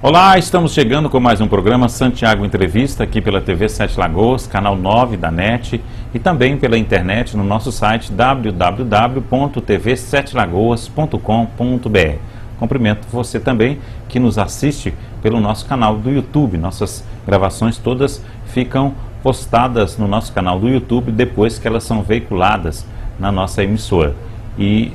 Olá, estamos chegando com mais um programa Santiago Entrevista aqui pela TV Sete Lagoas, canal 9 da NET e também pela internet no nosso site www.tv7lagoas.com.br. Cumprimento você também que nos assiste pelo nosso canal do YouTube. Nossas gravações todas ficam postadas no nosso canal do YouTube depois que elas são veiculadas na nossa emissora. E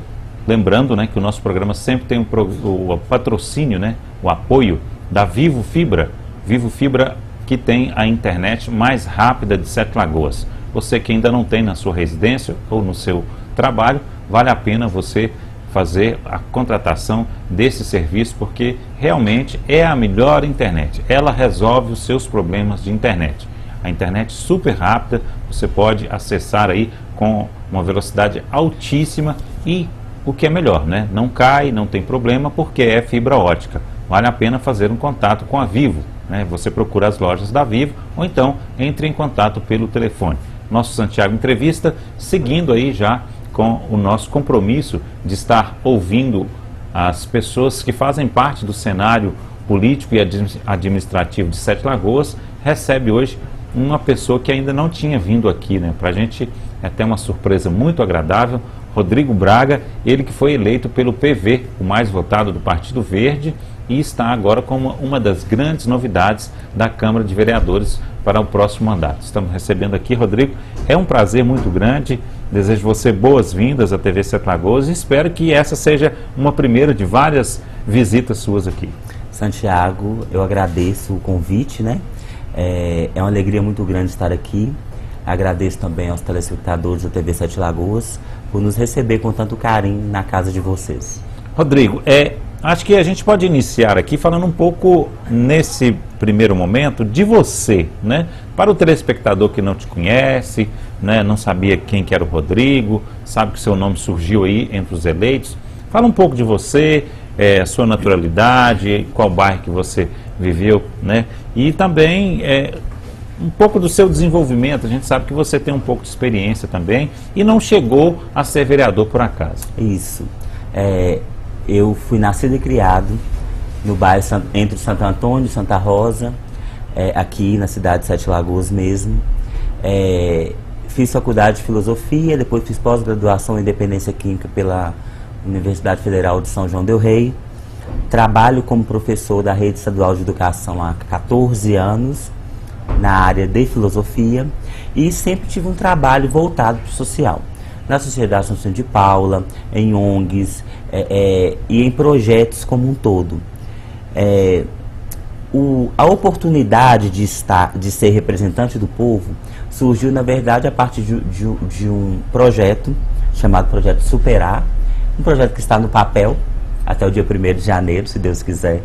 lembrando, que o nosso programa sempre tem o patrocínio, o apoio da Vivo Fibra. Vivo Fibra, que tem a internet mais rápida de Sete Lagoas. Você que ainda não tem na sua residência ou no seu trabalho, vale a pena você fazer a contratação desse serviço, porque realmente é a melhor internet. Ela resolve os seus problemas de internet. A internet super rápida, você pode acessar aí com uma velocidade altíssima e o que é melhor, não cai, não tem problema, porque é fibra ótica. Vale a pena fazer um contato com a Vivo, Você procura as lojas da Vivo ou então entre em contato pelo telefone. Nosso Santiago Entrevista, seguindo aí já com o nosso compromisso de estar ouvindo as pessoas que fazem parte do cenário político e administrativo de Sete Lagoas, recebe hoje uma pessoa que ainda não tinha vindo aqui, Para a gente é até uma surpresa muito agradável, Rodrigo Braga, ele que foi eleito pelo PV, o mais votado do Partido Verde, e está agora como uma das grandes novidades da Câmara de Vereadores para o próximo mandato. Estamos recebendo aqui, Rodrigo, é um prazer muito grande, desejo você boas-vindas à TV Sete Lagoas e espero que essa seja uma primeira de várias visitas suas aqui. Santiago, eu agradeço o convite, É uma alegria muito grande estar aqui. Agradeço também aos telespectadores da TV Sete Lagoas por nos receber com tanto carinho na casa de vocês. Rodrigo, acho que a gente pode iniciar aqui falando um pouco, nesse primeiro momento, de você, Para o telespectador que não te conhece, não sabia quem que era o Rodrigo, sabe que seu nome surgiu aí entre os eleitos. Fala um pouco de você, a sua naturalidade, qual bairro que você viveu, E também um pouco do seu desenvolvimento. A gente sabe que você tem um pouco de experiência também e não chegou a ser vereador por acaso. Isso. Eu fui nascido e criado no bairro entre Santo Antônio e Santa Rosa, aqui na cidade de Sete Lagoas mesmo. Fiz faculdade de filosofia, depois fiz pós-graduação em Independência Química pela Universidade Federal de São João del Rei. Trabalho como professor da Rede Estadual de Educação há 14 anos, na área de filosofia, e sempre tive um trabalho voltado para o social. Na Sociedade São Vicente de Paula, em ONGs e em projetos como um todo. A oportunidade de ser representante do povo surgiu, na verdade, a partir de um projeto chamado Projeto Superar, um projeto que está no papel até o dia 1º de janeiro, se Deus quiser.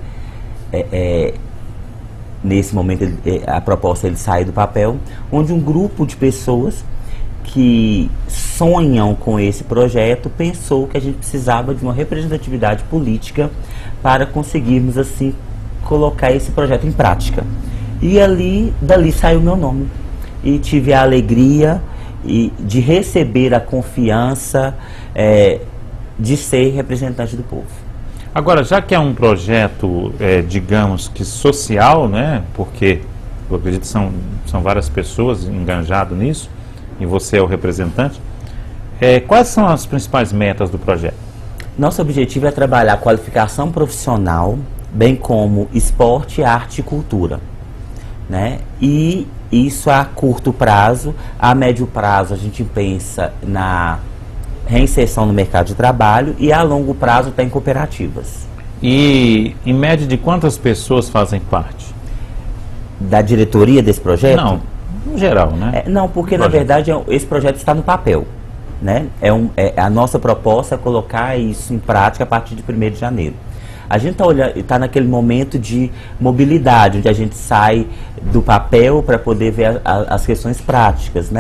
Nesse momento, a proposta ele sai do papel, onde um grupo de pessoas que sonham com esse projeto pensou que a gente precisava de uma representatividade política para conseguirmos, assim, colocar esse projeto em prática. E dali saiu o meu nome. E tive a alegria de receber a confiança de ser representante do povo. Agora, já que é um projeto, digamos que social, porque eu acredito que são várias pessoas enganjadas nisso, e você é o representante, quais são as principais metas do projeto? Nosso objetivo é trabalhar a qualificação profissional, bem como esporte, arte e cultura, E isso a curto prazo. A médio prazo a gente pensa na reinserção no mercado de trabalho e a longo prazo tem cooperativas. E em média de quantas pessoas fazem parte? Da diretoria desse projeto? Não, no geral, Não, porque na verdade esse projeto está no papel, a nossa proposta é colocar isso em prática a partir de 1º de janeiro. A gente está naquele momento de mobilidade, onde a gente sai do papel para poder ver as questões práticas,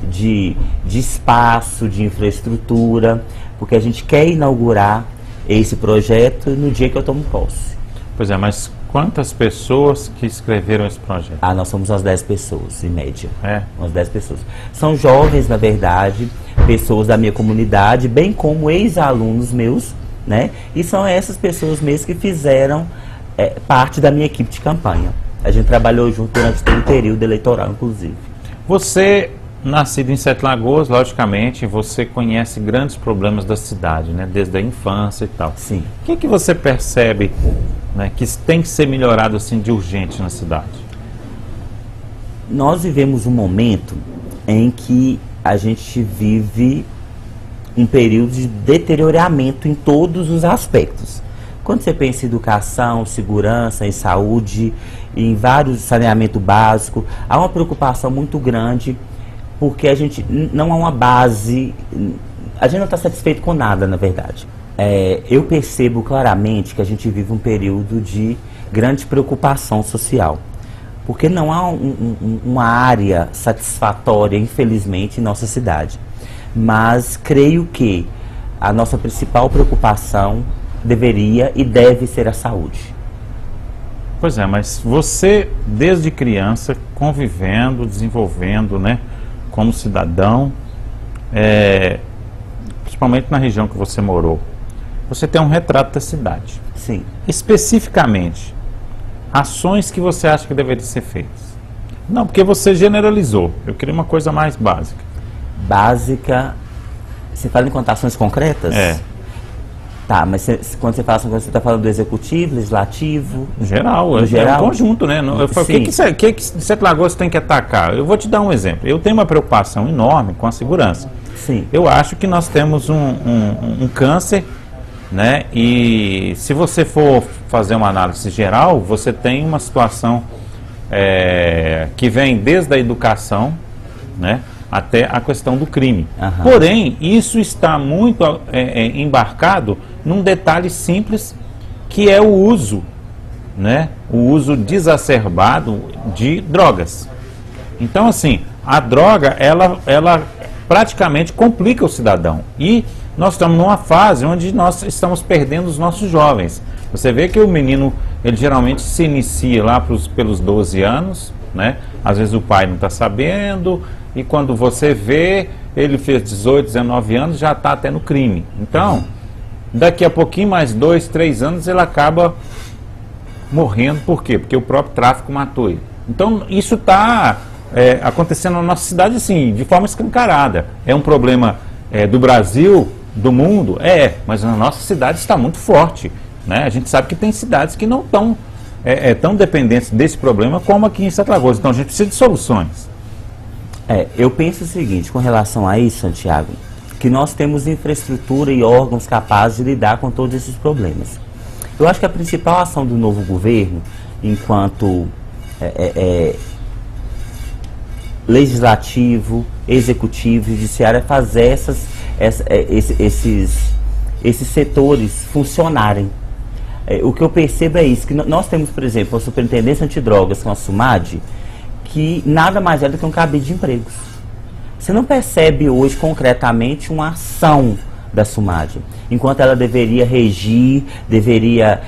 de espaço, de infraestrutura, porque a gente quer inaugurar esse projeto no dia que eu tomo posse. Pois é, mas quantas pessoas que escreveram esse projeto? Nós somos umas 10 pessoas, em média. Umas 10 pessoas. São jovens, na verdade, pessoas da minha comunidade, bem como ex-alunos meus, E são essas pessoas mesmo que fizeram parte da minha equipe de campanha. A gente trabalhou junto durante todo o período eleitoral, inclusive. Você, nascido em Sete Lagoas, logicamente, você conhece grandes problemas da cidade, né? Desde a infância e tal. Sim. O que você percebe, né, que tem que ser melhorado assim de urgente na cidade? Nós vivemos um momento em que a gente vive um período de deterioramento em todos os aspectos. Quando você pensa em educação, segurança, em saúde, em vários saneamento básico, há uma preocupação muito grande, porque a gente não há uma base, a gente não está satisfeito com nada, na verdade. Eu percebo claramente que a gente vive um período de grande preocupação social, porque não há uma área satisfatória, infelizmente, em nossa cidade. Mas creio que a nossa principal preocupação deveria e deve ser a saúde. Pois é, mas você, desde criança, convivendo, desenvolvendo, né, como cidadão, principalmente na região que você morou, você tem um retrato da cidade. Sim. Especificamente, ações que você acha que deveriam ser feitas. Não, porque você generalizou. Eu queria uma coisa mais básica. Básica, você fala em contações concretas? Tá, mas quando você fala, você está falando do executivo, legislativo? Geral, geral? É um conjunto, né? Eu falo, o que Sete Lagoas tem que atacar? Eu vou te dar um exemplo. Eu tenho uma preocupação enorme com a segurança. Sim. Eu acho que nós temos um câncer, né? E se você for fazer uma análise geral, você tem uma situação que vem desde a educação, né, até a questão do crime. Aham. Porém, isso está muito embarcado num detalhe simples, que é o uso, né, o uso desacerbado de drogas. Então, assim, a droga, ela praticamente complica o cidadão. E nós estamos numa fase onde nós estamos perdendo os nossos jovens. Você vê que o menino, ele geralmente se inicia lá pelos 12 anos, né? Às vezes o pai não está sabendo, e quando você vê, ele fez 18, 19 anos, já está até no crime. Então, daqui a pouquinho, mais 2, 3 anos, ele acaba morrendo. Por quê? Porque o próprio tráfico matou ele. Então, isso está acontecendo na nossa cidade, assim, de forma escancarada. É um problema do Brasil, do mundo? Mas na nossa cidade está muito forte, né? A gente sabe que tem cidades que não estão tão dependentes desse problema como aqui em Sete Lagoas. Então a gente precisa de soluções. Eu penso o seguinte, com relação a isso, Santiago, que nós temos infraestrutura e órgãos capazes de lidar com todos esses problemas. Eu acho que a principal ação do novo governo, enquanto legislativo, executivo, judiciário, é fazer esses setores funcionarem. O que eu percebo é isso, que nós temos, por exemplo, a Superintendência Antidrogas com a SUMAD, que nada mais é do que um cabide de empregos. Você não percebe hoje concretamente uma ação da SUMAD, enquanto ela deveria regir, deveria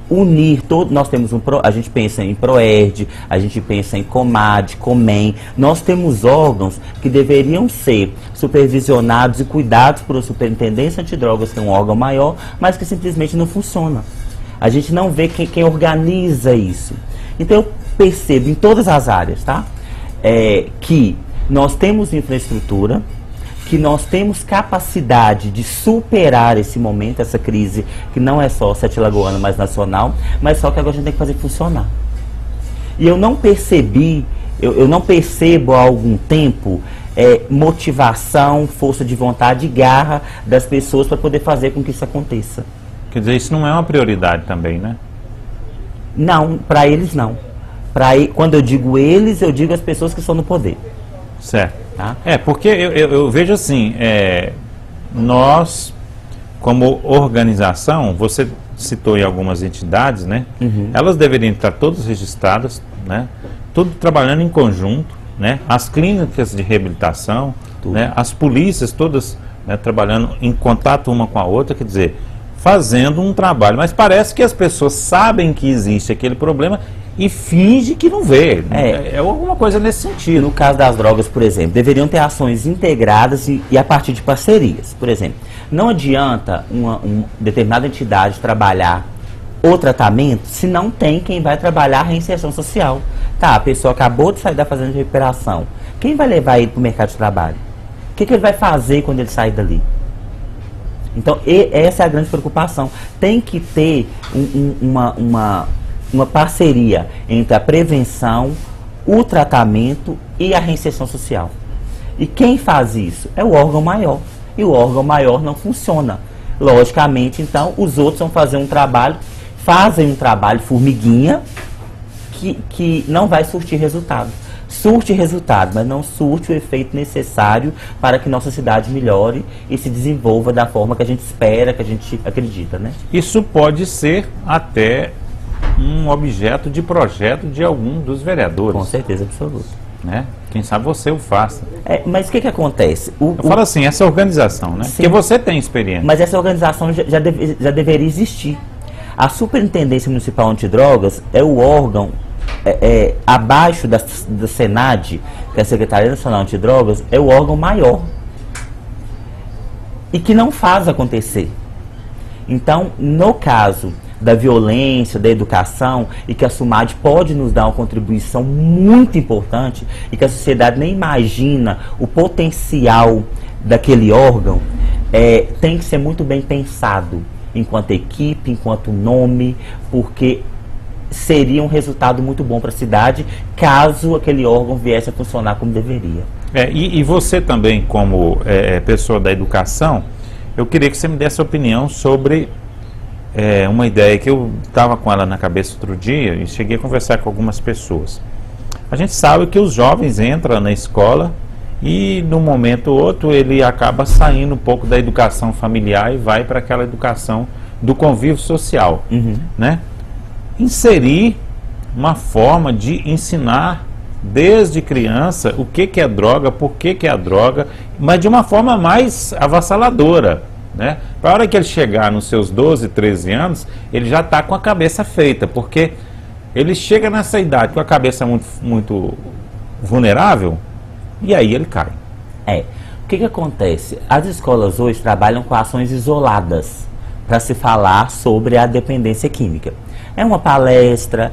unir todo. Nós temos a gente pensa em PROERD, a gente pensa em COMAD, COMEM. Nós temos órgãos que deveriam ser supervisionados e cuidados por uma Superintendência Antidrogas, que é um órgão maior, mas que simplesmente não funciona. A gente não vê quem organiza isso. Então eu percebo em todas as áreas, tá? Que nós temos infraestrutura, que nós temos capacidade de superar esse momento, essa crise, que não é só sete lagoana, mas nacional, mas só que agora a gente tem que fazer funcionar. E eu não percebi, eu não percebo há algum tempo motivação, força de vontade e garra das pessoas para poder fazer com que isso aconteça. Quer dizer, isso não é uma prioridade também, né? Não, para eles não. Quando eu digo eles, eu digo as pessoas que estão no poder. Certo. Tá? Porque eu vejo assim, nós, como organização, você citou aí algumas entidades, né? Uhum. Elas deveriam estar todas registradas, né? Tudo trabalhando em conjunto, né? As clínicas de reabilitação, né? As polícias todas, né, trabalhando em contato uma com a outra, quer dizer, fazendo um trabalho. Mas parece que as pessoas sabem que existe aquele problema e finge que não vê. É alguma coisa nesse sentido. No caso das drogas, por exemplo, deveriam ter ações integradas e a partir de parcerias. Por exemplo, não adianta uma determinada entidade trabalhar o tratamento se não tem quem vai trabalhar a reinserção social. Tá, a pessoa acabou de sair da fazenda de recuperação. Quem vai levar ele para o mercado de trabalho? O que ele vai fazer quando ele sair dali? Então, essa é a grande preocupação. Tem que ter uma parceria entre a prevenção, o tratamento e a reinserção social. E quem faz isso? É o órgão maior. E o órgão maior não funciona. Logicamente, então, os outros vão fazer fazem um trabalho formiguinha que não vai surtir resultado. Surte resultado, mas não surte o efeito necessário para que nossa cidade melhore e se desenvolva da forma que a gente espera, que a gente acredita, né? Isso pode ser até um objeto de projeto de algum dos vereadores. Com certeza absoluta. Né? Quem sabe você o faça. Mas o que acontece? Eu falo assim, essa organização, né? Sim. Porque você tem experiência. Mas essa organização já deveria existir. A Superintendência Municipal Antidrogas é o órgão abaixo da SENAD, que é a Secretaria Nacional Antidrogas, é o órgão maior e que não faz acontecer. Então, no caso da violência, da educação, e que a SUMAD pode nos dar uma contribuição muito importante e que a sociedade nem imagina o potencial daquele órgão, tem que ser muito bem pensado enquanto equipe, enquanto nome, porque seria um resultado muito bom para a cidade caso aquele órgão viesse a funcionar como deveria. E você também, como pessoa da educação, eu queria que você me desse a opinião sobre uma ideia que eu estava com ela na cabeça outro dia e cheguei a conversar com algumas pessoas. A gente sabe que os jovens entram na escola e, num momento ou outro, ele acaba saindo um pouco da educação familiar e vai para aquela educação do convívio social, né? Inserir uma forma de ensinar desde criança o que é droga, por que é a droga, mas de uma forma mais avassaladora, né? Para a hora que ele chegar nos seus 12, 13 anos, ele já está com a cabeça feita, porque ele chega nessa idade com a cabeça muito vulnerável e aí ele cai. O que acontece? As escolas hoje trabalham com ações isoladas para se falar sobre a dependência química. É uma palestra,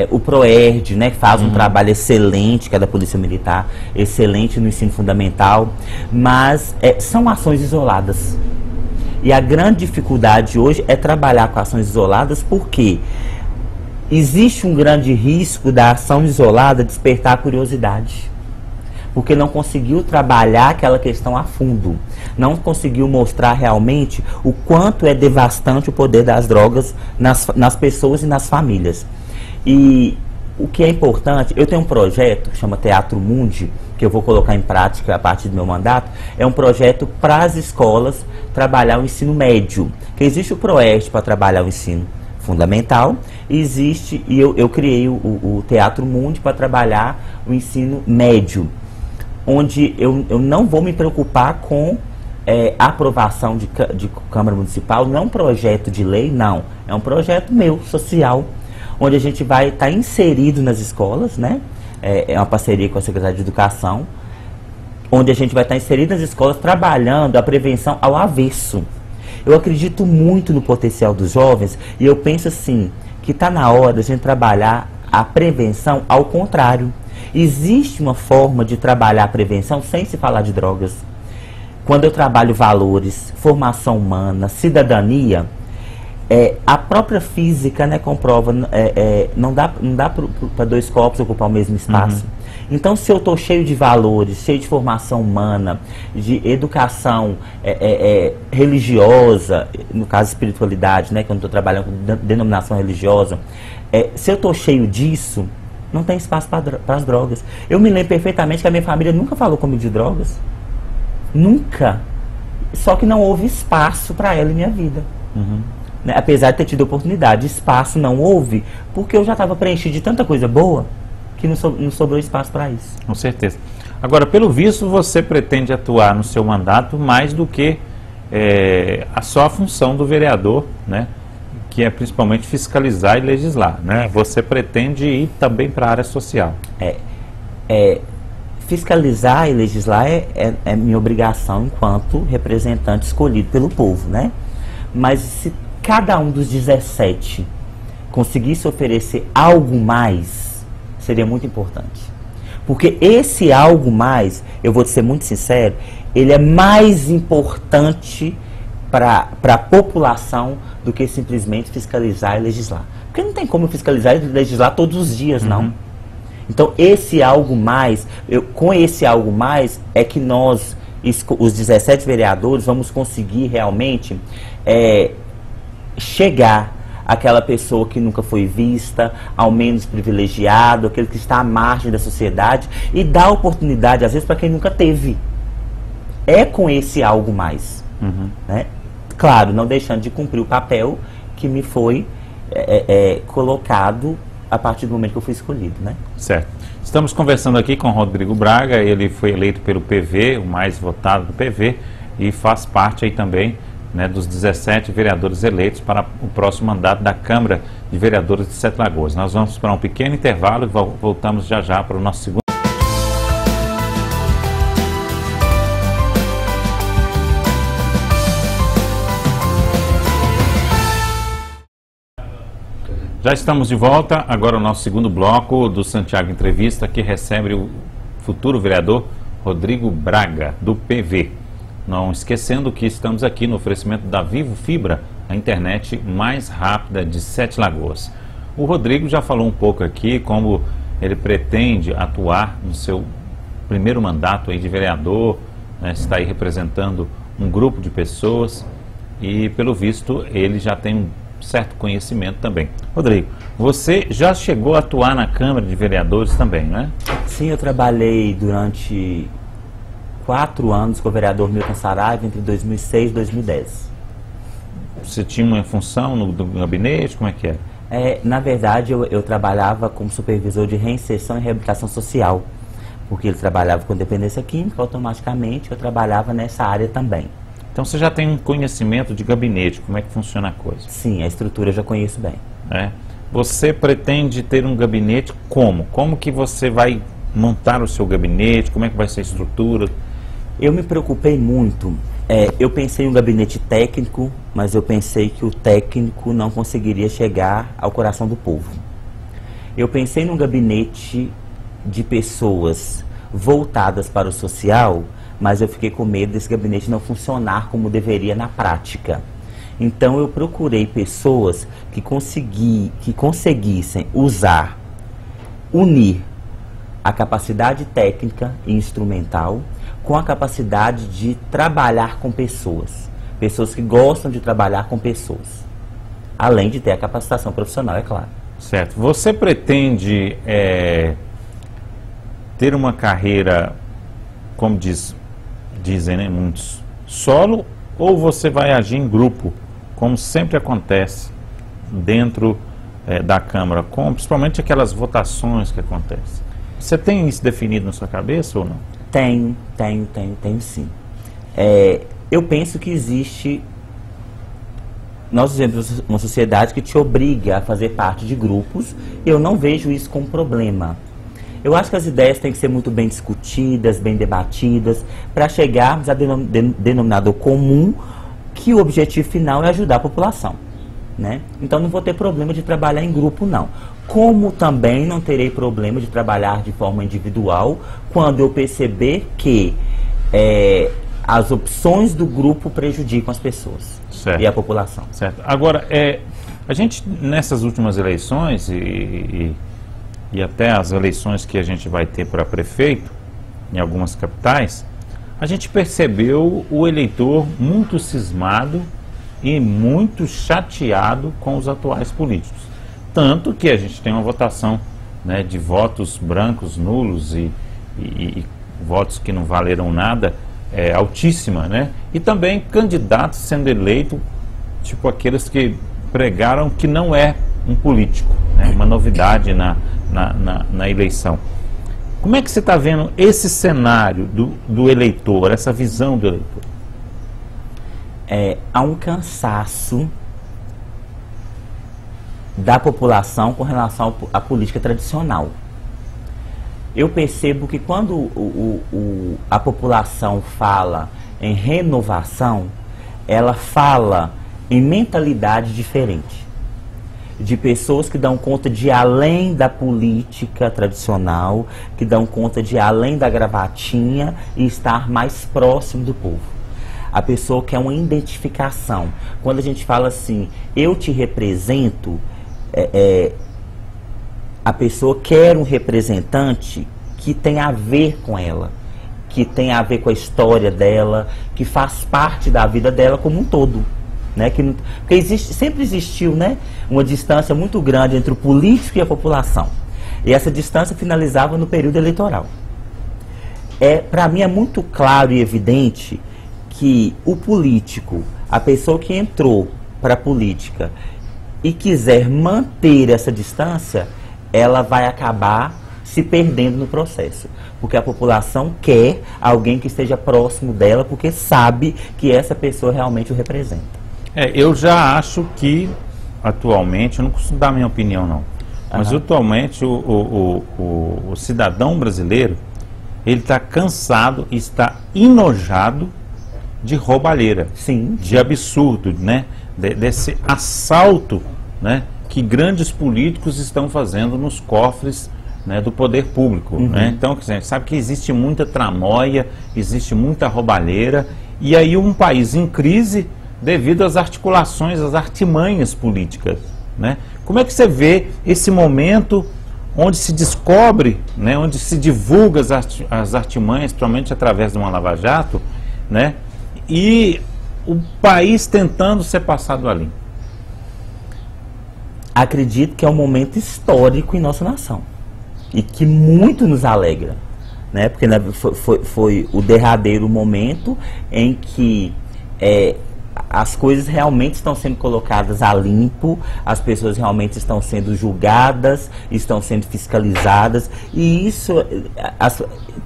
o PROERD, né, que faz um trabalho excelente, que é da Polícia Militar, excelente no ensino fundamental, mas são ações isoladas. E a grande dificuldade hoje é trabalhar com ações isoladas, porque existe um grande risco da ação isolada despertar a curiosidade. Porque não conseguiu trabalhar aquela questão a fundo. Não conseguiu mostrar realmente o quanto é devastante o poder das drogas nas pessoas e nas famílias. E o que é importante, eu tenho um projeto que chama Teatro Mundi, que eu vou colocar em prática a partir do meu mandato. É um projeto para as escolas trabalhar o ensino médio. Que existe o PROERD para trabalhar o ensino fundamental, existe, e eu criei o Teatro Mundi para trabalhar o ensino médio, onde eu não vou me preocupar com a aprovação de Câmara Municipal. Não é um projeto de lei, não. É um projeto meu, social, onde a gente vai estar inserido nas escolas, né? É uma parceria com a Secretaria de Educação, onde a gente vai estar inserido nas escolas trabalhando a prevenção ao avesso. Eu acredito muito no potencial dos jovens e eu penso assim, que está na hora de a gente trabalhar a prevenção ao contrário. Existe uma forma de trabalhar a prevenção sem se falar de drogas. Quando eu trabalho valores, formação humana, cidadania, a própria física, né, comprova, não dá para dois corpos ocupar o mesmo espaço. Então, se eu estou cheio de valores, cheio de formação humana, de educação religiosa, no caso espiritualidade, né, quando estou trabalhando com denominação religiosa, se eu estou cheio disso, não tem espaço para as drogas. Eu me lembro perfeitamente que a minha família nunca falou comigo de drogas. Nunca. Só que não houve espaço para ela em minha vida. Né? Apesar de ter tido oportunidade, espaço não houve, porque eu já estava preenchido de tanta coisa boa que não sobrou espaço para isso. Com certeza. Agora, pelo visto, você pretende atuar no seu mandato mais do que só a função do vereador, né? Que é principalmente fiscalizar e legislar, né? Você pretende ir também para a área social. Fiscalizar e legislar é minha obrigação enquanto representante escolhido pelo povo, né? Mas cada um dos 17 conseguisse oferecer algo mais, seria muito importante. Porque esse algo mais, eu vou te ser muito sincero, ele é mais importante para a população do que simplesmente fiscalizar e legislar. Porque não tem como fiscalizar e legislar todos os dias, não. Então, esse algo mais, com esse algo mais, é que nós, os 17 vereadores, vamos conseguir realmente chegar àquela pessoa que nunca foi vista, ao menos privilegiado, aquele que está à margem da sociedade, e dar oportunidade, às vezes, para quem nunca teve. É com esse algo mais. Né? Claro, não deixando de cumprir o papel que me foi colocado a partir do momento que eu fui escolhido, né? Certo. Estamos conversando aqui com Rodrigo Braga, ele foi eleito pelo PV, o mais votado do PV, e faz parte aí também, né, dos 17 vereadores eleitos para o próximo mandato da Câmara de Vereadores de Sete Lagoas. Nós vamos para um pequeno intervalo e voltamos já já para o nosso segundo. Já estamos de volta, agora o nosso segundo bloco do Santiago Entrevista, que recebe o futuro vereador Rodrigo Braga, do PV. Não esquecendo que estamos aqui no oferecimento da Vivo Fibra, a internet mais rápida de Sete Lagoas. O Rodrigo já falou um pouco aqui como ele pretende atuar no seu primeiro mandato aí de vereador, né, está aí representando um grupo de pessoas e, pelo visto, ele já tem um certo conhecimento também. Rodrigo, você já chegou a atuar na Câmara de Vereadores também, né? Sim, eu trabalhei durante 4 anos com o vereador Milton Saraiva, entre 2006 e 2010. Você tinha uma função no gabinete? Como é que é? Na verdade, eu trabalhava como supervisor de reinserção e reabilitação social, porque ele trabalhava com dependência química, automaticamente eu trabalhava nessa área também. Então você já tem um conhecimento de gabinete, como é que funciona a coisa? Sim, a estrutura eu já conheço bem. Você pretende ter um gabinete como? Como que você vai montar o seu gabinete? Como é que vai ser a estrutura? Eu me preocupei muito. Eu pensei em um gabinete técnico, mas eu pensei que o técnico não conseguiria chegar ao coração do povo. Eu pensei num gabinete de pessoas voltadas para o social, mas eu fiquei com medo desse gabinete não funcionar como deveria na prática. Então eu procurei pessoas que conseguissem unir a capacidade técnica e instrumental com a capacidade de trabalhar com pessoas. Pessoas que gostam de trabalhar com pessoas. Além de ter a capacitação profissional, é claro. Certo. Você pretende ter uma carreira, como dizem, né, muitos, solo, ou você vai agir em grupo, como sempre acontece dentro da Câmara, principalmente aquelas votações que acontecem? Você tem isso definido na sua cabeça ou não? Tenho sim. Eu penso que existe... Nós vivemos uma sociedade que te obriga a fazer parte de grupos. Eu não vejo isso como problema. Eu acho que as ideias têm que ser muito bem discutidas, bem debatidas, para chegarmos a denominador comum, que o objetivo final é ajudar a população, né? Então não vou ter problema de trabalhar em grupo, não. Como também não terei problema de trabalhar de forma individual, quando eu perceber que as opções do grupo prejudicam as pessoas. Certo. E a população. Certo. Agora, a gente, nessas últimas eleições e até as eleições que a gente vai ter para prefeito, em algumas capitais, a gente percebeu o eleitor muito cismado e muito chateado com os atuais políticos. Tanto que a gente tem uma votação, né, de votos brancos, nulos e votos que não valeram nada, altíssima, né? E também candidatos sendo eleitos, tipo aqueles que pregaram que não é um político, né? Uma novidade na eleição. Como é que você está vendo esse cenário do eleitor, essa visão do eleitor? Há um cansaço da população com relação à política tradicional. Eu percebo que quando a população fala em renovação, ela fala em mentalidade diferente. De pessoas que dão conta de ir além da política tradicional, que dão conta de ir além da gravatinha e estar mais próximo do povo. A pessoa quer uma identificação. Quando a gente fala assim, eu te represento, a pessoa quer um representante que tem a ver com ela, que tem a ver com a história dela, que faz parte da vida dela como um todo. Né, porque sempre existiu, né, uma distância muito grande entre o político e a população. E essa distância finalizava no período eleitoral. Para mim é muito claro e evidente que o político, a pessoa que entrou para a política e quiser manter essa distância, ela vai acabar se perdendo no processo. Porque a população quer alguém que esteja próximo dela, porque sabe que essa pessoa realmente o representa. Eu já acho que, atualmente, eu não costumo dar a minha opinião não, mas atualmente o cidadão brasileiro, ele está cansado, está enojado de roubalheira, sim, de absurdo, né? Desse assalto, né, que grandes políticos estão fazendo nos cofres, né, do poder público. Né? Então, a gente sabe que existe muita tramóia, existe muita roubalheira, e aí um país em crise devido às articulações, às artimanhas políticas. Né? Como é que você vê esse momento onde se descobre, né, onde se divulga as artimanhas, principalmente através de uma lava-jato, né, e o país tentando ser passado ali? Acredito que é um momento histórico em nossa nação e que muito nos alegra, né, porque foi o derradeiro momento em que as coisas realmente estão sendo colocadas a limpo, as pessoas realmente estão sendo julgadas, estão sendo fiscalizadas, e isso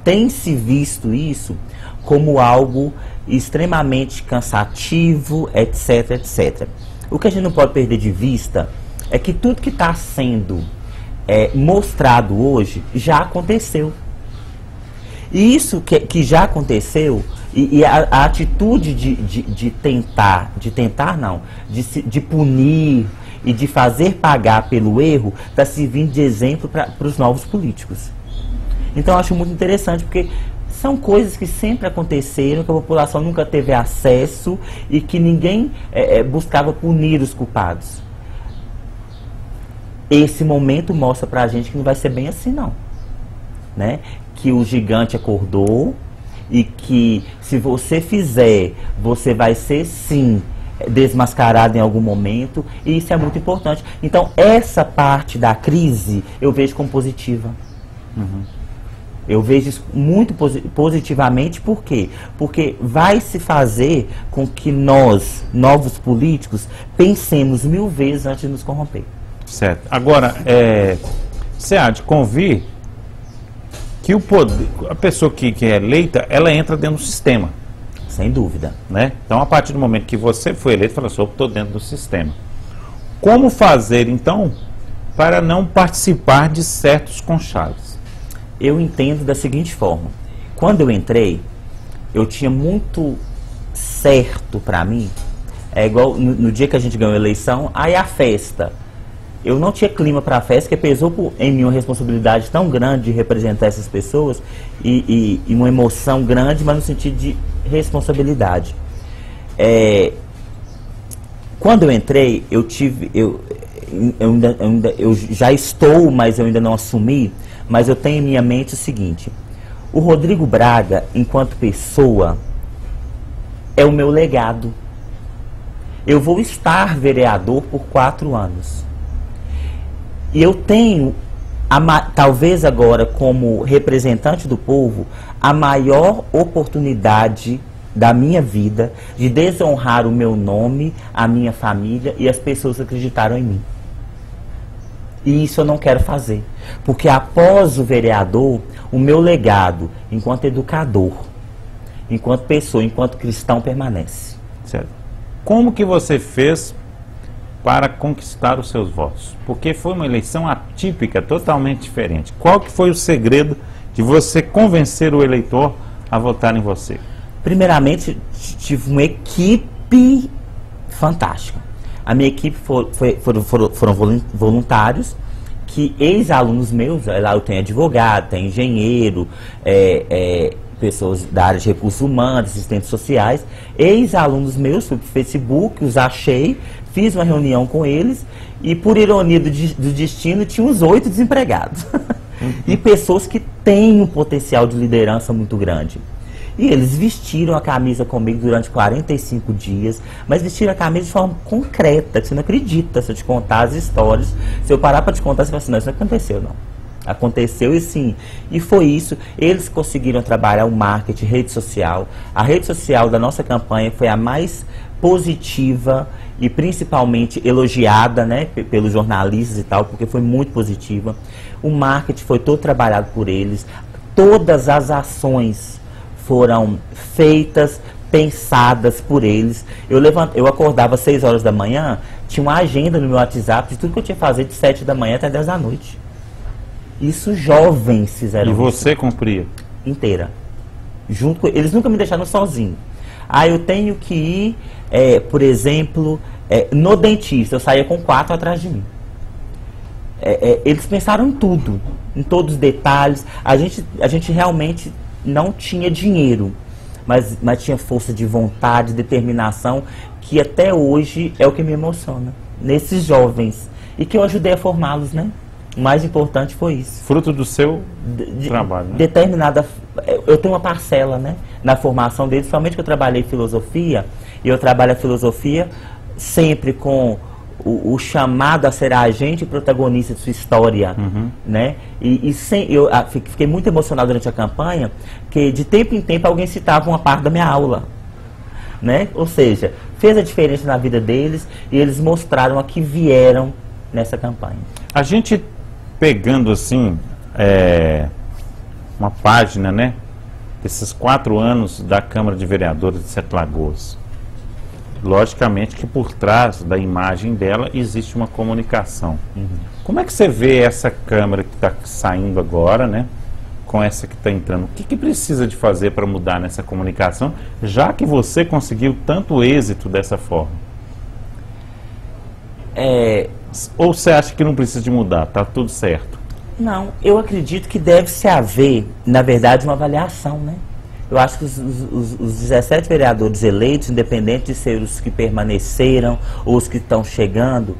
tem-se visto isso como algo extremamente cansativo, etc, etc. O que a gente não pode perder de vista é que tudo que está sendo mostrado hoje já aconteceu. E isso que já aconteceu, e a atitude de punir e de fazer pagar pelo erro, está servindo de exemplo para os novos políticos. Então eu acho muito interessante, porque são coisas que sempre aconteceram, que a população nunca teve acesso e que ninguém buscava punir os culpados. Esse momento mostra pra gente que não vai ser bem assim não, né? Que o gigante acordou e que se você fizer, você vai ser sim desmascarado em algum momento, e isso é muito importante. Então essa parte da crise eu vejo como positiva. Eu vejo isso muito positivamente. Por quê? Porque vai se fazer com que nós, novos políticos, pensemos 1000 vezes antes de nos corromper. Certo. Agora, você há de convir que o poder, a pessoa que é eleita, ela entra dentro do sistema. Sem dúvida. Né? Então, a partir do momento que você foi eleito, fala assim, eu estou dentro do sistema. Como fazer, então, para não participar de certos conchaves? Eu entendo da seguinte forma. Quando eu entrei, eu tinha muito certo para mim, igual no dia que a gente ganhou a eleição, aí a festa. Eu não tinha clima para a festa, que pesou em mim uma responsabilidade tão grande de representar essas pessoas e uma emoção grande, mas no sentido de responsabilidade. Quando eu entrei, eu já estou, mas eu ainda não assumi, mas eu tenho em minha mente o seguinte: o Rodrigo Braga, enquanto pessoa, é o meu legado. Eu vou estar vereador por 4 anos. E eu tenho, talvez agora como representante do povo, a maior oportunidade da minha vida de desonrar o meu nome, a minha família e as pessoas que acreditaram em mim. E isso eu não quero fazer. Porque após o vereador, o meu legado, enquanto educador, enquanto pessoa, enquanto cristão, permanece. Certo. Como que você fez para conquistar os seus votos? Porque foi uma eleição atípica, totalmente diferente. Qual que foi o segredo de você convencer o eleitor a votar em você? Primeiramente, tive uma equipe fantástica. A minha equipe foram voluntários, que ex-alunos meus, lá eu tenho advogado, tenho engenheiro, pessoas da área de recursos humanos, assistentes sociais, ex-alunos meus, fui pro Facebook, os achei, fiz uma reunião com eles e, por ironia do destino, tinha uns 8 desempregados. E pessoas que têm um potencial de liderança muito grande. E eles vestiram a camisa comigo durante 45 dias, mas vestiram a camisa de forma concreta, que você não acredita. Se eu te contar as histórias, se eu parar para te contar, você vai assim, não, isso não aconteceu, não. Aconteceu e sim. E foi isso. Eles conseguiram trabalhar o marketing, rede social. A rede social da nossa campanha foi a mais positiva e principalmente elogiada, né, pelos jornalistas e tal, porque foi muito positiva. O marketing foi todo trabalhado por eles. Todas as ações foram feitas, pensadas por eles. Eu acordava às 6 horas da manhã, tinha uma agenda no meu WhatsApp de tudo que eu tinha que fazer de 7 da manhã até 10 da noite. Isso jovens fizeram. E você cumpria? Inteira. Junto com, eles nunca me deixaram sozinho. Eu tenho que ir, por exemplo, no dentista. Eu saía com 4 atrás de mim. Eles pensaram em tudo, em todos os detalhes. A gente realmente não tinha dinheiro, mas tinha força de vontade, determinação, que até hoje é o que me emociona. Nesses jovens. E que eu ajudei a formá-los, né? O mais importante foi isso. Fruto do seu trabalho, né? Determinada. Eu tenho uma parcela, né, na formação deles, somente que eu trabalhei filosofia, e eu trabalho a filosofia sempre com o chamado a ser agente e protagonista de sua história, né? Eu fiquei muito emocionado durante a campanha, que de tempo em tempo alguém citava uma parte da minha aula, né? Ou seja, fez a diferença na vida deles e eles mostraram a que vieram nessa campanha. A gente pegando assim uma página, né, desses 4 anos da Câmara de Vereadores de Sete Lagoas, logicamente que por trás da imagem dela existe uma comunicação. Como é que você vê essa Câmara que está saindo agora, né, com essa que está entrando? O que precisa de fazer para mudar nessa comunicação, já que você conseguiu tanto êxito dessa forma? Ou você acha que não precisa de mudar, está tudo certo? Não, eu acredito que deve-se haver, na verdade, uma avaliação, né? Eu acho que os 17 vereadores eleitos, independente de ser os que permaneceram ou os que estão chegando,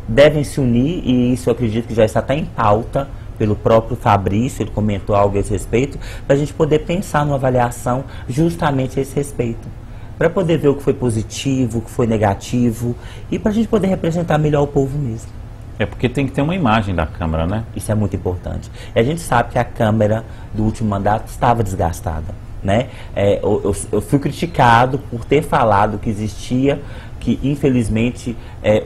devem se unir, e isso eu acredito que já está até em pauta pelo próprio Fabrício, ele comentou algo a esse respeito, para a gente poder pensar numa avaliação justamente a esse respeito. Para poder ver o que foi positivo, o que foi negativo, e para a gente poder representar melhor o povo mesmo. Porque tem que ter uma imagem da Câmara, né? Isso é muito importante. E a gente sabe que a Câmara do último mandato estava desgastada, né? Eu fui criticado por ter falado que existia, que infelizmente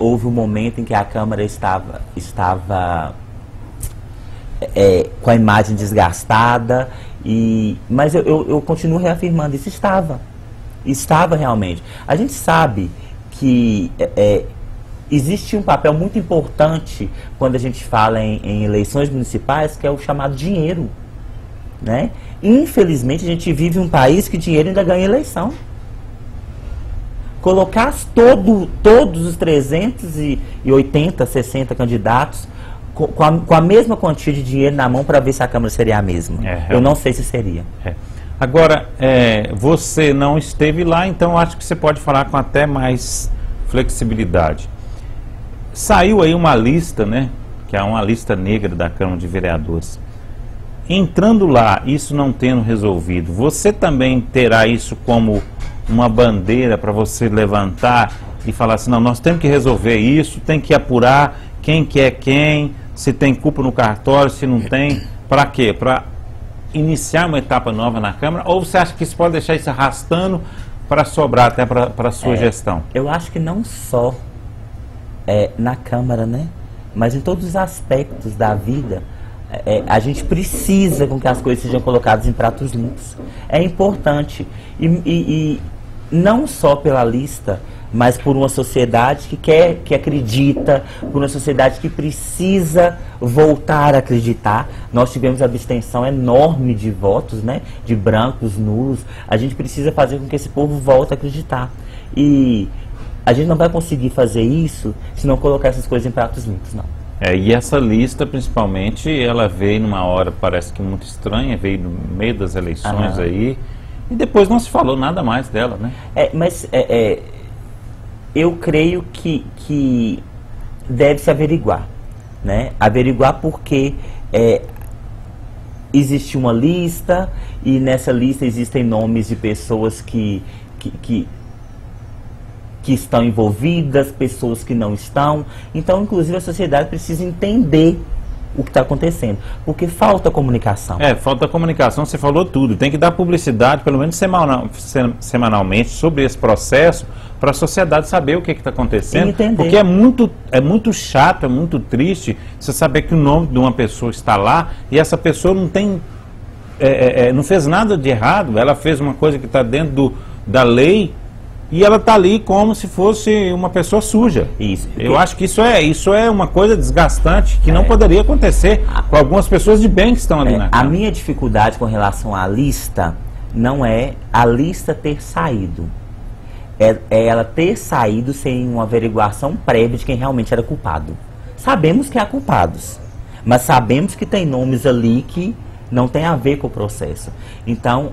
houve um momento em que a Câmara estava com a imagem desgastada, mas eu continuo reafirmando, isso estava realmente. A gente sabe que existe um papel muito importante quando a gente fala em eleições municipais, que é o chamado dinheiro, né? Infelizmente, a gente vive um país que dinheiro ainda ganha eleição. Colocar todos os 380, 60 candidatos com a mesma quantia de dinheiro na mão para ver se a Câmara seria a mesma. Eu não sei se seria. Agora, você não esteve lá, então acho que você pode falar com até mais flexibilidade. Saiu aí uma lista, né, que é uma lista negra da Câmara de Vereadores. Entrando lá, isso não tendo resolvido, você também terá isso como uma bandeira para você levantar e falar assim, não, nós temos que resolver isso, tem que apurar quem que é quem, se tem culpa no cartório, se não tem, para quê? Para iniciar uma etapa nova na Câmara? Ou você acha que isso pode deixar isso arrastando para sobrar até para a sua gestão? Eu acho que não só na Câmara, né? Mas em todos os aspectos da vida, a gente precisa com que as coisas sejam colocadas em pratos limpos. É importante. E não só pela lista, mas por uma sociedade que acredita, por uma sociedade que precisa voltar a acreditar. Nós tivemos a abstenção enorme de votos, né, de brancos, nulos. A gente precisa fazer com que esse povo volte a acreditar. E a gente não vai conseguir fazer isso se não colocar essas coisas em pratos limpos, não. E essa lista, principalmente, ela veio numa hora, parece que muito estranha, veio no meio das eleições aí, e depois não se falou nada mais dela, né? Mas eu creio que deve se averiguar, né? Averiguar porque existe uma lista, e nessa lista existem nomes de pessoas que estão envolvidas, pessoas que não estão. Então, inclusive, a sociedade precisa entender o que está acontecendo, porque falta comunicação. Falta comunicação, você falou tudo. Tem que dar publicidade, pelo menos semanalmente, sobre esse processo, para a sociedade saber o que está acontecendo. E entender. Porque é muito chato, é muito triste você saber que o nome de uma pessoa está lá e essa pessoa não tem, não fez nada de errado, ela fez uma coisa que está dentro da lei, e ela está ali como se fosse uma pessoa suja. Isso. Eu acho que isso é uma coisa desgastante que não poderia acontecer com algumas pessoas de bem que estão ali na A Câmara. minha dificuldade com relação à lista não é a lista ter saído. É ela ter saído sem uma averiguação prévia de quem realmente era culpado. Sabemos que há culpados, mas sabemos que tem nomes ali que não tem a ver com o processo. Então,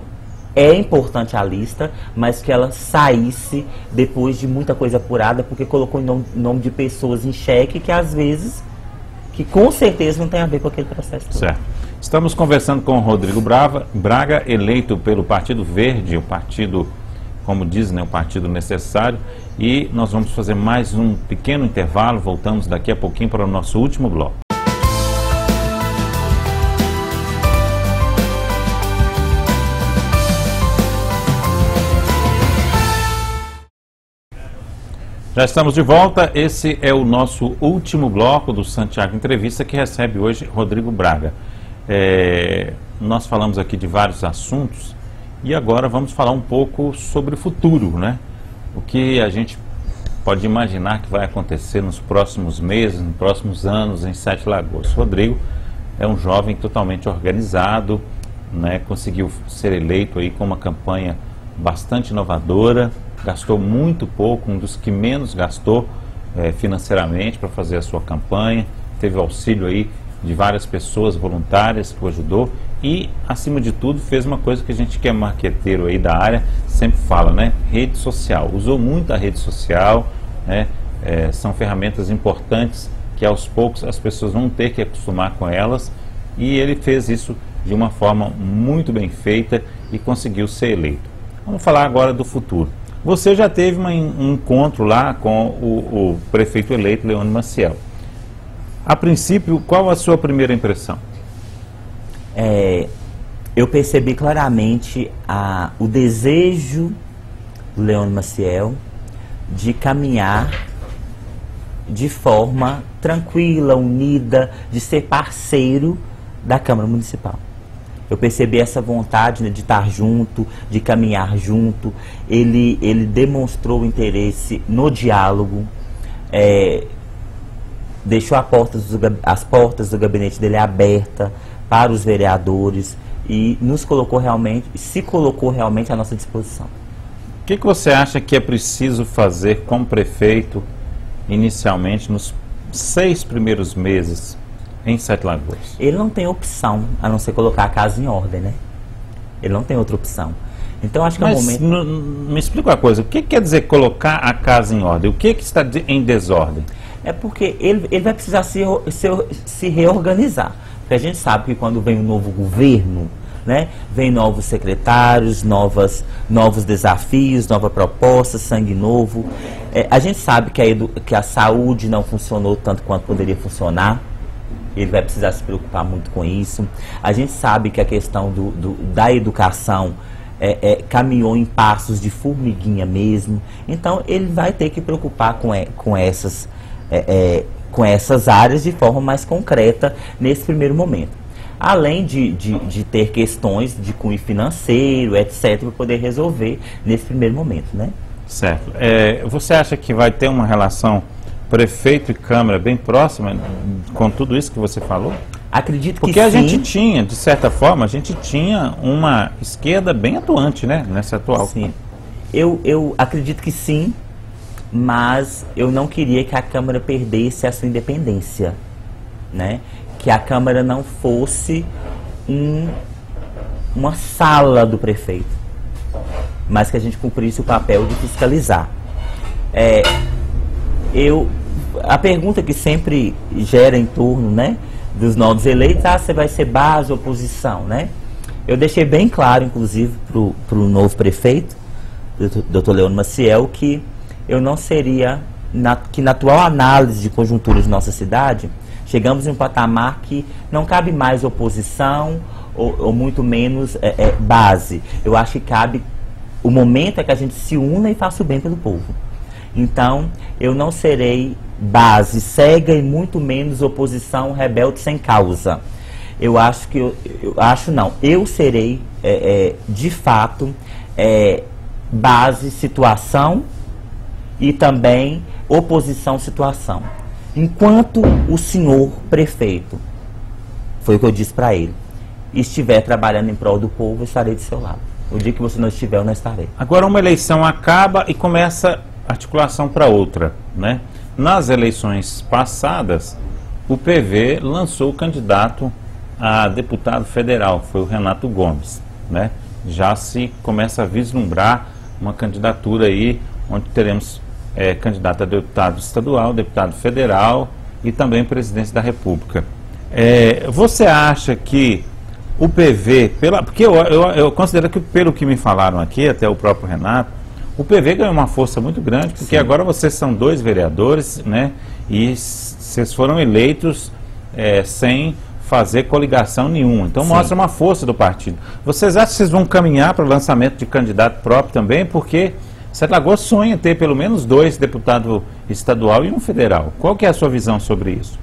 é importante a lista, mas que ela saísse depois de muita coisa apurada, porque colocou o nome de pessoas em xeque que às vezes, que com certeza não tem a ver com aquele processo todo. Certo. Estamos conversando com o Rodrigo Braga, eleito pelo Partido Verde, o partido, como diz, né, o partido necessário, e nós vamos fazer mais um pequeno intervalo, voltamos daqui a pouquinho para o nosso último bloco. Já estamos de volta, esse é o nosso último bloco do Santiago Entrevista, que recebe hoje Rodrigo Braga. Nós falamos aqui de vários assuntos e agora vamos falar um pouco sobre o futuro, né? O que a gente pode imaginar que vai acontecer nos próximos meses, nos próximos anos em Sete Lagoas. Rodrigo é um jovem totalmente organizado, né? Conseguiu ser eleito aí com uma campanha bastante inovadora, gastou muito pouco, um dos que menos gastou financeiramente para fazer a sua campanha, teve auxílio aí de várias pessoas voluntárias que o ajudou e, acima de tudo, fez uma coisa que a gente que é marqueteiro aí da área sempre fala, né? Rede social. Usou muito a rede social, né? São ferramentas importantes que aos poucos as pessoas vão ter que acostumar com elas, e ele fez isso de uma forma muito bem feita e conseguiu ser eleito. Vamos falar agora do futuro. Você já teve um encontro lá com o prefeito eleito, Leônio Maciel. A princípio, qual a sua primeira impressão? Eu percebi claramente o desejo do Leônio Maciel de caminhar de forma tranquila, unida, de ser parceiro da Câmara Municipal. Eu percebi essa vontade, né, de estar junto, de caminhar junto. Ele demonstrou interesse no diálogo, deixou as portas do gabinete dele aberta para os vereadores e se colocou realmente à nossa disposição. O que você acha que é preciso fazer como prefeito, inicialmente, nos 6 primeiros meses em Sete Lagoas? Ele não tem opção, a não ser colocar a casa em ordem, né? Ele não tem outra opção. Então, acho que é um momento... Me explica uma coisa, o que quer dizer colocar a casa em ordem? O que está em desordem? É porque ele vai precisar se reorganizar. Porque a gente sabe que quando vem um novo governo, né, vem novos secretários, novos desafios, nova proposta, sangue novo. A gente sabe que a saúde não funcionou tanto quanto poderia funcionar. Ele vai precisar se preocupar muito com isso. A gente sabe que a questão da educação caminhou em passos de formiguinha mesmo. Então, ele vai ter que preocupar com essas áreas de forma mais concreta nesse primeiro momento. Além de ter questões de cunho financeiro, etc., para poder resolver nesse primeiro momento, né? Certo. Você acha que vai ter uma relação prefeito e Câmara bem próxima com tudo isso que você falou? Acredito que Porque sim. a gente tinha, de certa forma, uma esquerda bem atuante, né, nessa atual. Sim. Eu acredito que sim. mas eu não queria que a Câmara perdesse a sua independência, né? Que a Câmara não fosse uma sala do prefeito, mas que a gente cumprisse o papel de fiscalizar. A pergunta que sempre gera em torno, né, dos novos eleitos, você vai ser base, oposição, né? Eu deixei bem claro, inclusive, para o novo prefeito, Dr. Leônio Maciel, que eu não seria, que na atual análise de conjuntura de nossa cidade, chegamos em um patamar que não cabe mais oposição ou muito menos base. Eu acho que cabe, o momento é que a gente se una e faça o bem pelo povo. Então, eu não serei base cega e muito menos oposição rebelde sem causa. Eu serei, de fato, base situação e também oposição situação. Enquanto o senhor prefeito, foi o que eu disse para ele, estiver trabalhando em prol do povo, eu estarei do seu lado. O dia que você não estiver, eu não estarei. Agora uma eleição acaba e começa articulação para outra, né? Nas eleições passadas, o PV lançou o candidato a deputado federal, foi o Renato Gomes, né? Já se começa a vislumbrar uma candidatura aí, onde teremos candidato a deputado estadual, deputado federal e também presidente da República. Você acha que o PV, porque eu considero que, pelo que me falaram aqui, até o próprio Renato, o PV ganhou uma força muito grande, porque Sim. Agora vocês são 2 vereadores, né? E vocês foram eleitos sem fazer coligação nenhuma. Então Sim. Mostra uma força do partido. Vocês acham que vocês vão caminhar para o lançamento de candidato próprio também? Porque Sete Lagoas sonha ter pelo menos 2 deputados estadual e um federal. Qual que é a sua visão sobre isso?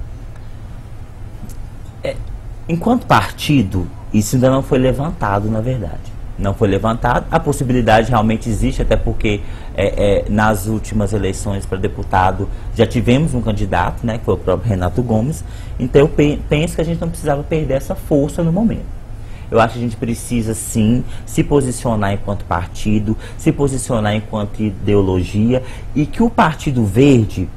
Enquanto partido, isso ainda não foi levantado, na verdade. Não foi levantado. A possibilidade realmente existe, até porque nas últimas eleições para deputado já tivemos um candidato, né, que foi o próprio Renato Gomes. Então eu penso que a gente não precisava perder essa força no momento. Eu acho que a gente precisa sim se posicionar enquanto partido, se posicionar enquanto ideologia, e que o Partido Verde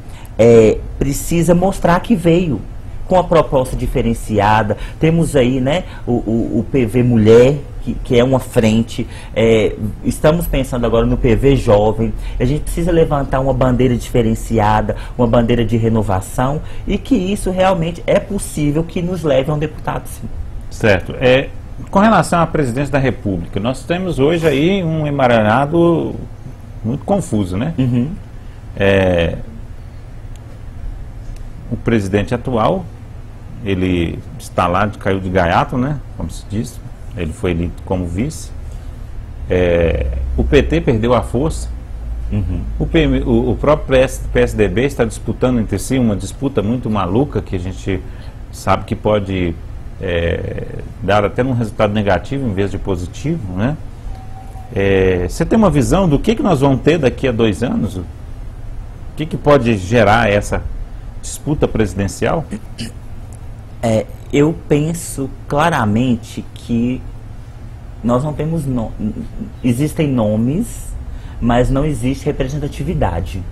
precisa mostrar que veio com a proposta diferenciada. Temos aí, né, o PV Mulher, que é uma frente. Estamos pensando agora no PV Jovem. A gente precisa levantar uma bandeira diferenciada, uma bandeira de renovação, e que isso realmente é possível que nos leve a um deputado, sim. Certo. Com relação à presidência da República, nós temos hoje aí um emaranhado muito confuso, né? Uhum. O presidente atual, ele está lá, caiu de gaiato, né? Como se diz. Ele foi eleito como vice. O PT perdeu a força. Uhum. O próprio PSDB está disputando entre si uma disputa muito maluca, que a gente sabe que pode dar até um resultado negativo em vez de positivo, né? Você tem uma visão do que nós vamos ter daqui a 2 anos? O que pode gerar essa disputa presidencial? Eu penso claramente que nós não temos existem nomes, mas não existe representatividade.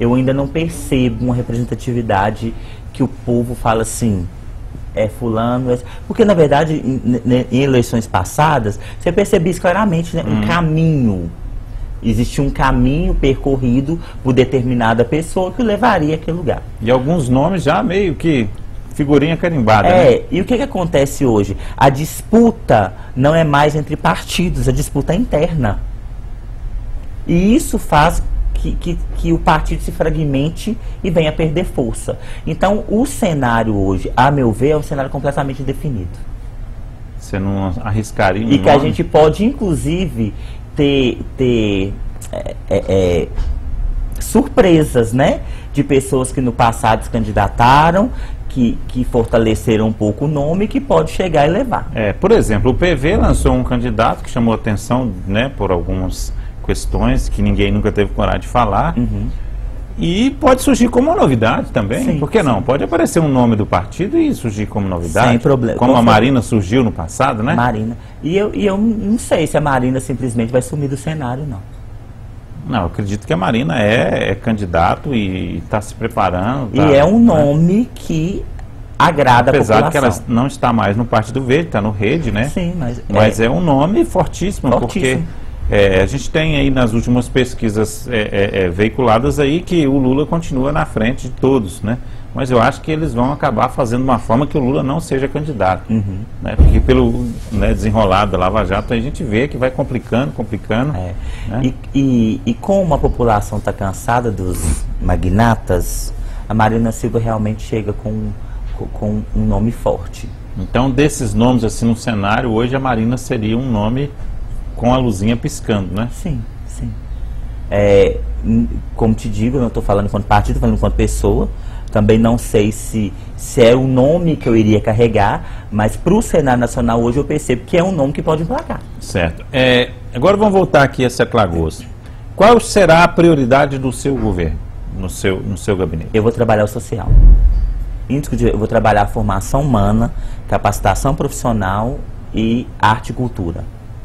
Eu ainda não percebo uma representatividade que o povo fala assim, fulano, porque na verdade em eleições passadas você percebia isso claramente, né? Um caminho, existia um caminho percorrido por determinada pessoa que levaria àquele lugar. E alguns nomes já meio que figurinha carimbada, né? E o que acontece hoje? A disputa não é mais entre partidos, a disputa é interna. E isso faz que o partido se fragmente e venha a perder força. Então, o cenário hoje, a meu ver, é um cenário completamente definido. Você não arriscaria um E que a gente pode, inclusive, ter surpresas, né? De pessoas que no passado se candidataram, que fortaleceram um pouco o nome, que pode chegar e levar. Por exemplo, o PV lançou um candidato que chamou atenção, né, por algumas questões que ninguém nunca teve coragem de falar. Uhum. E pode surgir como uma novidade também. Sim, por que não? sim. Pode aparecer um nome do partido e surgir como novidade. Sem problema. Como a Marina surgiu no passado, né? Marina. E eu não sei se a Marina simplesmente vai sumir do cenário, não. Não, eu acredito que a Marina é candidato e está se preparando. E é um nome que agrada a população. Apesar que ela não está mais no Partido Verde, está no Rede, né? Sim, mas é um nome fortíssimo, porque a gente tem aí nas últimas pesquisas veiculadas aí que o Lula continua na frente de todos, né? Mas eu acho que eles vão acabar fazendo uma forma que o Lula não seja candidato. Né? Porque pelo desenrolar da Lava Jato a gente vê que vai complicando. Né? E como a população está cansada dos magnatas, a Marina Silva realmente chega com um nome forte. Então, desses nomes assim no cenário, hoje a Marina seria um nome com a luzinha piscando, né? Sim, sim. Como te digo, eu não estou falando enquanto partido, estou falando enquanto pessoa. Também não sei se é o nome que eu iria carregar, mas para o cenário nacional hoje eu percebo que é um nome que pode emplacar. Certo. Agora vamos voltar aqui a Sete Lagoas. Qual será a prioridade do seu governo, no seu gabinete? Eu vou trabalhar o social. Eu vou trabalhar a formação humana, capacitação profissional e arte e cultura.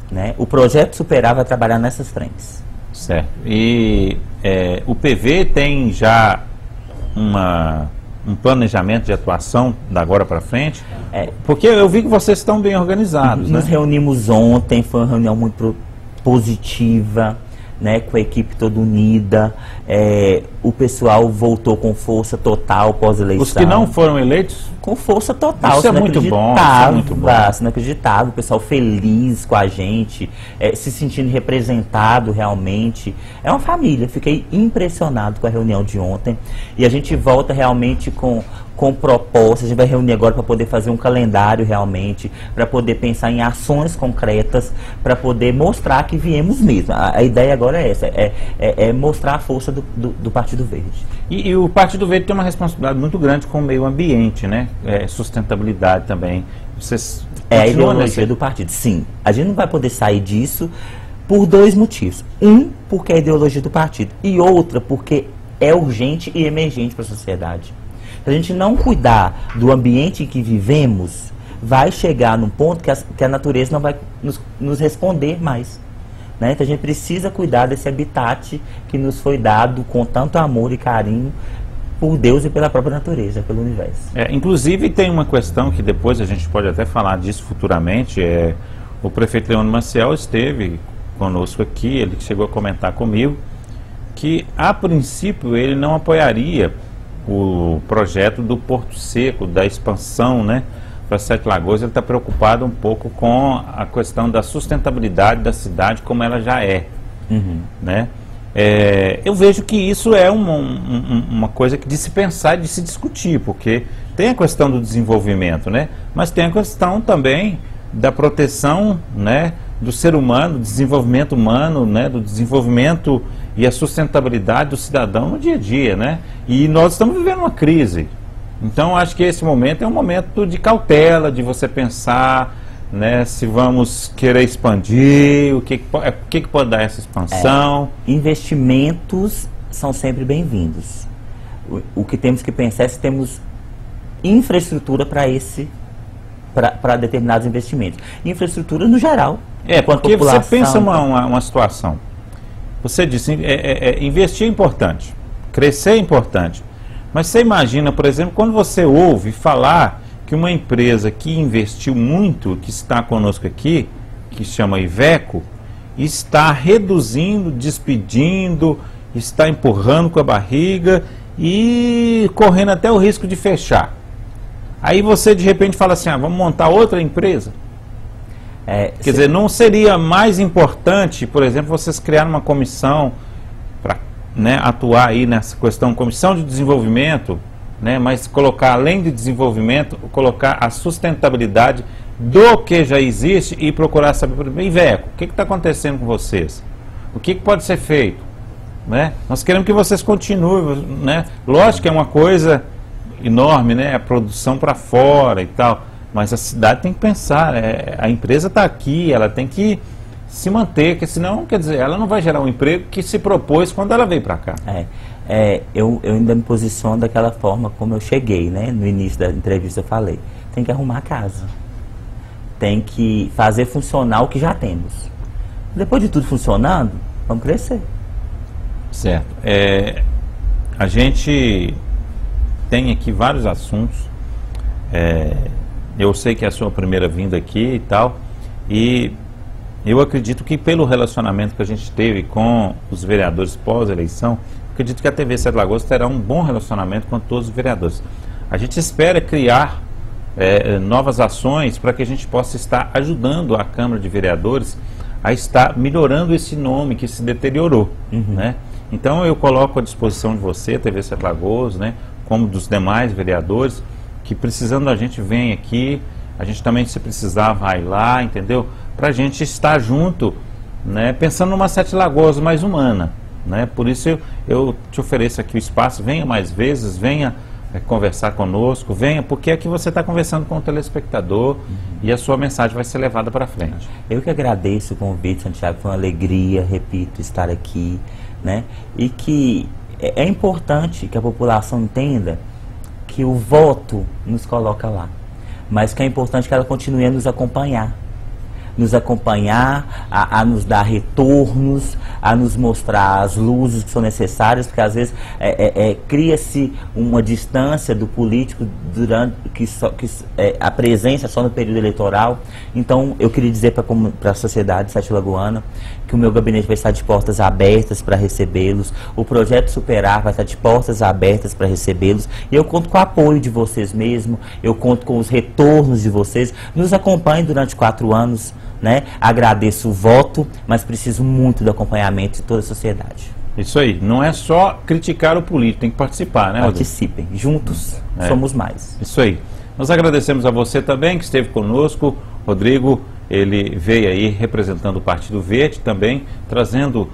Né? O projeto Superar vai trabalhar nessas frentes. Certo. E o PV tem já um planejamento de atuação da agora para frente? Porque eu vi que vocês estão bem organizados. Nos reunimos ontem, foi uma reunião muito positiva, né, com a equipe toda unida. O pessoal voltou com força total pós-eleição. Os que não foram eleitos? Com força total. Isso é muito bom. Você não acreditava, o pessoal feliz com a gente, se sentindo representado realmente. É uma família, fiquei impressionado com a reunião de ontem. E a gente volta realmente com propostas, a gente vai reunir agora para poder fazer um calendário realmente, para poder pensar em ações concretas, para poder mostrar que viemos mesmo. A ideia agora é essa, é mostrar a força do Partido Verde. E o Partido Verde tem uma responsabilidade muito grande com o meio ambiente, né? Sustentabilidade também. Vocês a ideologia do partido, sim. A gente não vai poder sair disso por dois motivos. Um, porque é a ideologia do partido. E outra, porque é urgente e emergente para a sociedade. Se a gente não cuidar do ambiente em que vivemos, vai chegar num ponto que a natureza não vai nos responder mais. Né? Então a gente precisa cuidar desse habitat que nos foi dado com tanto amor e carinho por Deus e pela própria natureza, pelo universo. Inclusive tem uma questão que depois a gente pode até falar disso futuramente. O prefeito Leônio Maciel esteve conosco aqui, ele chegou a comentar comigo que a princípio ele não apoiaria o projeto do Porto Seco, da expansão, né, para Sete Lagoas. Ele está preocupado um pouco com a questão da sustentabilidade da cidade como ela já é. Né? Eu vejo que isso é uma coisa que de se pensar e de se discutir, porque tem a questão do desenvolvimento, né, mas tem a questão também da proteção, né, do ser humano, do desenvolvimento humano, né, do desenvolvimento e a sustentabilidade do cidadão no dia a dia, né? E nós estamos vivendo uma crise. Então, acho que esse momento é um momento de cautela, de você pensar, né, se vamos querer expandir, o que pode dar essa expansão. Investimentos são sempre bem-vindos. O que temos que pensar é se temos infraestrutura para determinados investimentos. Infraestrutura no geral. Porque você pensa uma situação. Você disse, investir é importante, crescer é importante. Mas você imagina, por exemplo, quando você ouve falar que uma empresa que investiu muito, que está conosco aqui, que se chama Iveco, está reduzindo, despedindo, está empurrando com a barriga e correndo até o risco de fechar. Aí você de repente fala assim, vamos montar outra empresa? Quer dizer, não seria mais importante, por exemplo, vocês criarem uma comissão para, né, atuar aí nessa questão, comissão de desenvolvimento, né, mas colocar, além de desenvolvimento, colocar a sustentabilidade do que já existe e procurar saber, por exemplo, Iveco, o que está acontecendo com vocês? O que pode ser feito? Né? Nós queremos que vocês continuem, né? Lógico que é uma coisa enorme, né, a produção para fora e tal, mas a cidade tem que pensar, a empresa está aqui, ela tem que se manter, porque senão, quer dizer, ela não vai gerar um emprego que se propôs quando ela veio para cá. Eu ainda me posiciono daquela forma como eu cheguei, né? No início da entrevista eu falei, tem que arrumar a casa, tem que fazer funcionar o que já temos. Depois de tudo funcionando, vamos crescer. Certo. A gente tem aqui vários assuntos. Eu sei que é a sua primeira vinda aqui e tal, e eu acredito que pelo relacionamento que a gente teve com os vereadores pós-eleição, acredito que a TV Sete Lagoas terá um bom relacionamento com todos os vereadores. A gente espera criar novas ações para que a gente possa estar ajudando a Câmara de Vereadores a estar melhorando esse nome que se deteriorou, né? Então eu coloco à disposição de você, TV Sete Lagoas, né, como dos demais vereadores, que precisando da gente vem aqui, a gente também, se precisar, vai lá, entendeu? Para a gente estar junto, né, pensando numa Sete Lagoas mais humana, né? Por isso eu te ofereço aqui o espaço, venha mais vezes, venha conversar conosco, venha, porque aqui você está conversando com o telespectador e a sua mensagem vai ser levada para frente. Eu que agradeço o convite, Santiago, foi uma alegria, repito, estar aqui, né? E que é importante que a população entenda que o voto nos coloca lá, mas que é importante que ela continue a nos acompanhar, a nos dar retornos, a nos mostrar as luzes que são necessárias, porque às vezes cria-se uma distância do político durante a presença só no período eleitoral. Então eu queria dizer para a sociedade sete-lagoana que o meu gabinete vai estar de portas abertas para recebê-los, o projeto Superar vai estar de portas abertas para recebê-los, e eu conto com o apoio de vocês mesmo, eu conto com os retornos de vocês. Nos acompanhem durante 4 anos, né? Agradeço o voto, mas preciso muito do acompanhamento de toda a sociedade. Isso aí, não é só criticar o político, tem que participar, né, Rodrigo? Participem, juntos somos mais. Isso aí. Nós agradecemos a você também que esteve conosco. Rodrigo, ele veio aí representando o Partido Verde também, trazendo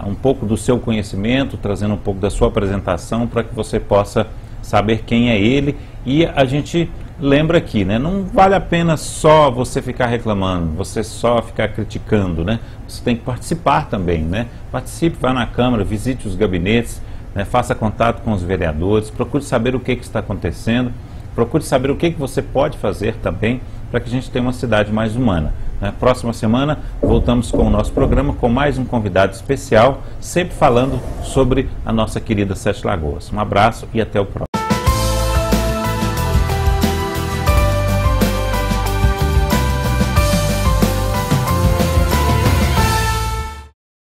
um pouco do seu conhecimento, trazendo um pouco da sua apresentação para que você possa saber quem é ele. E a gente lembra aqui, né? Não vale a pena só você ficar reclamando, você só ficar criticando, né? Você tem que participar também, né? Participe, vá na Câmara, visite os gabinetes, né? Faça contato com os vereadores, procure saber o que está acontecendo, procure saber o que você pode fazer também para que a gente tenha uma cidade mais humana, né? Próxima semana voltamos com o nosso programa com mais um convidado especial, sempre falando sobre a nossa querida Sete Lagoas. Um abraço e até o próximo.